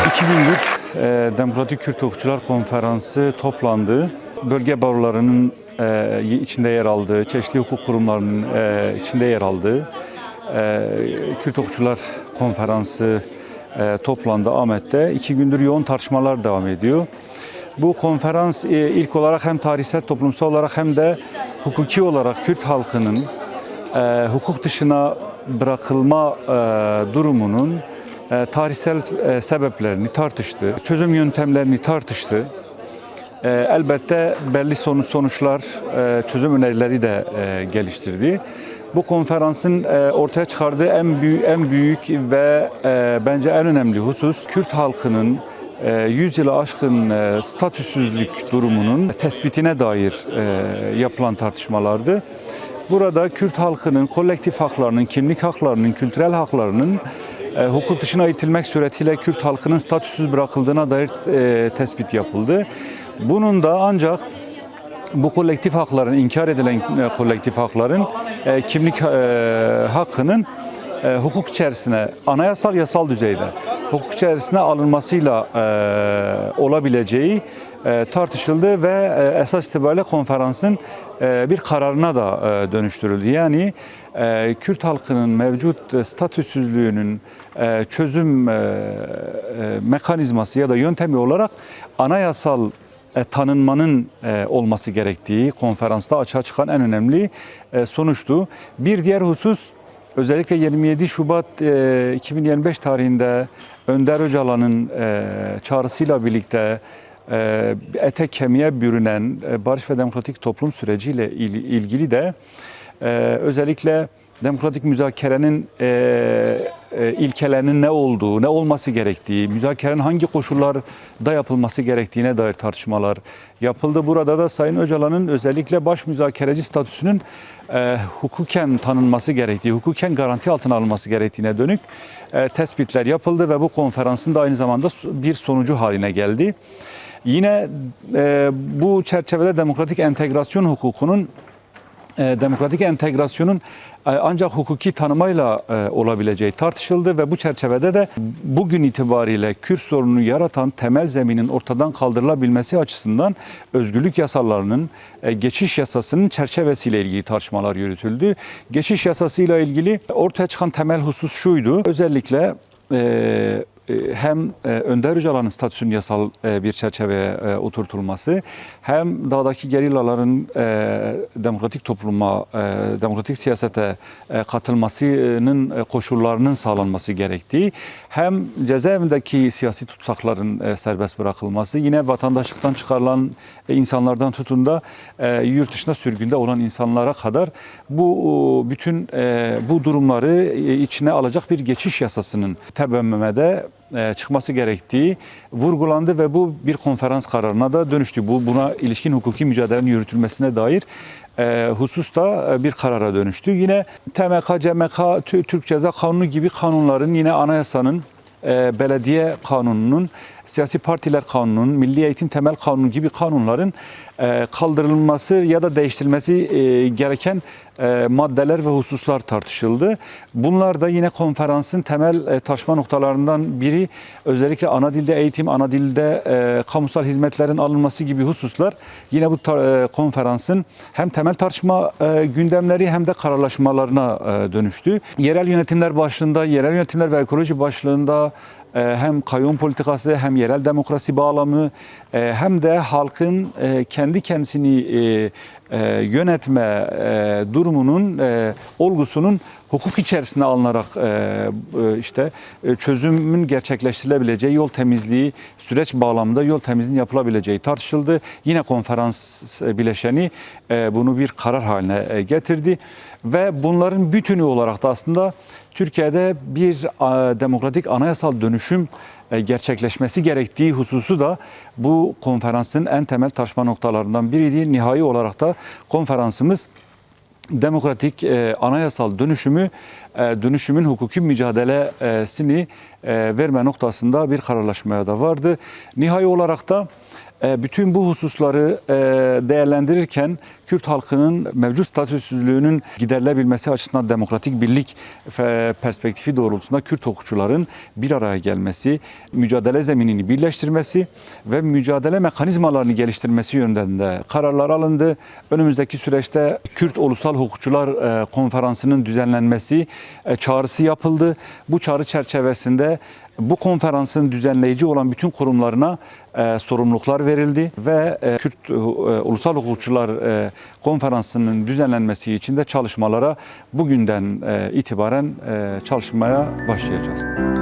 2 gündür Demokratik Kürt Hukukçular Konferansı toplandı. Bölge barolarının içinde yer aldığı, çeşitli hukuk kurumlarının içinde yer aldığı Kürt Hukukçular Konferansı toplandı Ahmet'te. 2 gündür yoğun tartışmalar devam ediyor. Bu konferans ilk olarak hem tarihsel, toplumsal olarak hem de hukuki olarak Kürt halkının hukuk dışına bırakılma durumunun tarihsel sebeplerini tartıştı, çözüm yöntemlerini tartıştı. Elbette belli sonuçlar, çözüm önerileri de geliştirdi. Bu konferansın ortaya çıkardığı en büyük ve bence en önemli husus Kürt halkının 100 yılı aşkın statüsüzlük durumunun tespitine dair yapılan tartışmalardı. Burada Kürt halkının kolektif haklarının, kimlik haklarının, kültürel haklarının hukuk dışına itilmek suretiyle Kürt halkının statüsüz bırakıldığına dair tespit yapıldı. Bunun da ancak bu kolektif hakların, inkar edilen kolektif hakların kimlik hakkının hukuk içerisine, anayasal yasal düzeyde hukuk içerisine alınmasıyla olabileceği tartışıldı ve esas itibariyle konferansın bir kararına da dönüştürüldü. Yani Kürt halkının mevcut statüsüzlüğünün çözüm mekanizması ya da yöntemi olarak anayasal tanınmanın olması gerektiği konferansta açığa çıkan en önemli sonuçtu. Bir diğer husus, özellikle 27 Şubat 2025 tarihinde Önder Öcalan'ın çağrısıyla birlikte ete kemiğe bürünen barış ve demokratik toplum süreciyle ilgili de özellikle demokratik müzakerenin ilkelerinin ne olduğu, ne olması gerektiği, müzakerenin hangi koşullarda yapılması gerektiğine dair tartışmalar yapıldı. Burada da Sayın Öcalan'ın özellikle baş müzakereci statüsünün hukuken tanınması gerektiği, hukuken garanti altına alınması gerektiğine dönük tespitler yapıldı ve bu konferansın da aynı zamanda bir sonucu haline geldi. Yine bu çerçevede demokratik entegrasyonun ancak hukuki tanımayla olabileceği tartışıldı ve bu çerçevede de bugün itibariyle Kürt sorununu yaratan temel zeminin ortadan kaldırılabilmesi açısından özgürlük yasalarının, geçiş yasasının çerçevesiyle ilgili tartışmalar yürütüldü. Geçiş yasasıyla ilgili ortaya çıkan temel husus şuydu: özellikle hem Önder Öcalan'ın statüsünün yasal bir çerçeveye oturtulması, hem dağdaki gerillaların demokratik topluma, demokratik siyasete katılmasının koşullarının sağlanması gerektiği, hem cezaevindeki siyasi tutsakların serbest bırakılması, yine vatandaşlıktan çıkarılan insanlardan tutun da yurt dışında sürgünde olan insanlara kadar bütün bu durumları içine alacak bir geçiş yasasının TBMM'de çıkması gerektiği vurgulandı ve bu bir konferans kararına da dönüştü. Buna ilişkin hukuki mücadelenin yürütülmesine dair hususta bir karara dönüştü. Yine TMK, CMK, Türk Ceza Kanunu gibi kanunların, yine anayasanın, belediye kanununun, siyasi partiler kanununun, milli eğitim temel kanunu gibi kanunların kaldırılması ya da değiştirilmesi gereken maddeler ve hususlar tartışıldı. Bunlar da yine konferansın temel tartışma noktalarından biri. Özellikle ana dilde eğitim, ana dilde kamusal hizmetlerin alınması gibi hususlar yine bu konferansın hem temel tartışma gündemleri hem de kararlaşmalarına dönüştü. Yerel yönetimler başlığında, yerel yönetimler ve ekoloji başlığında hem kayyum politikası, hem yerel demokrasi bağlamı, hem de halkın kendi kendisini yönetme durumunun, olgusunun hukuk içerisine alınarak çözümün gerçekleştirilebileceği, yol temizliği, süreç bağlamında yol temizliğinin yapılabileceği tartışıldı. Yine konferans bileşeni bunu bir karar haline getirdi ve bunların bütünü olarak da aslında Türkiye'de bir demokratik anayasal dönüşüm gerçekleşmesi gerektiği hususu da bu konferansın en temel tartışma noktalarından biriydi. Nihai olarak da konferansımız demokratik anayasal dönüşümü dönüşümün hukuki mücadelesini verme noktasında bir kararlaşmaya da vardı. Nihai olarak da bütün bu hususları değerlendirirken Kürt halkının mevcut statüsüzlüğünün giderilebilmesi açısından demokratik birlik perspektifi doğrultusunda Kürt hukukçuların bir araya gelmesi, mücadele zeminini birleştirmesi ve mücadele mekanizmalarını geliştirmesi yönünde kararlar alındı. Önümüzdeki süreçte Kürt Ulusal Hukukçular Konferansı'nın düzenlenmesi çağrısı yapıldı. Bu çağrı çerçevesinde bu konferansın düzenleyici olan bütün kurumlarına sorumluluklar verildi ve Kürt Ulusal Hukukçular Konferansı'nın düzenlenmesi için de çalışmalara bugünden itibaren çalışmaya başlayacağız.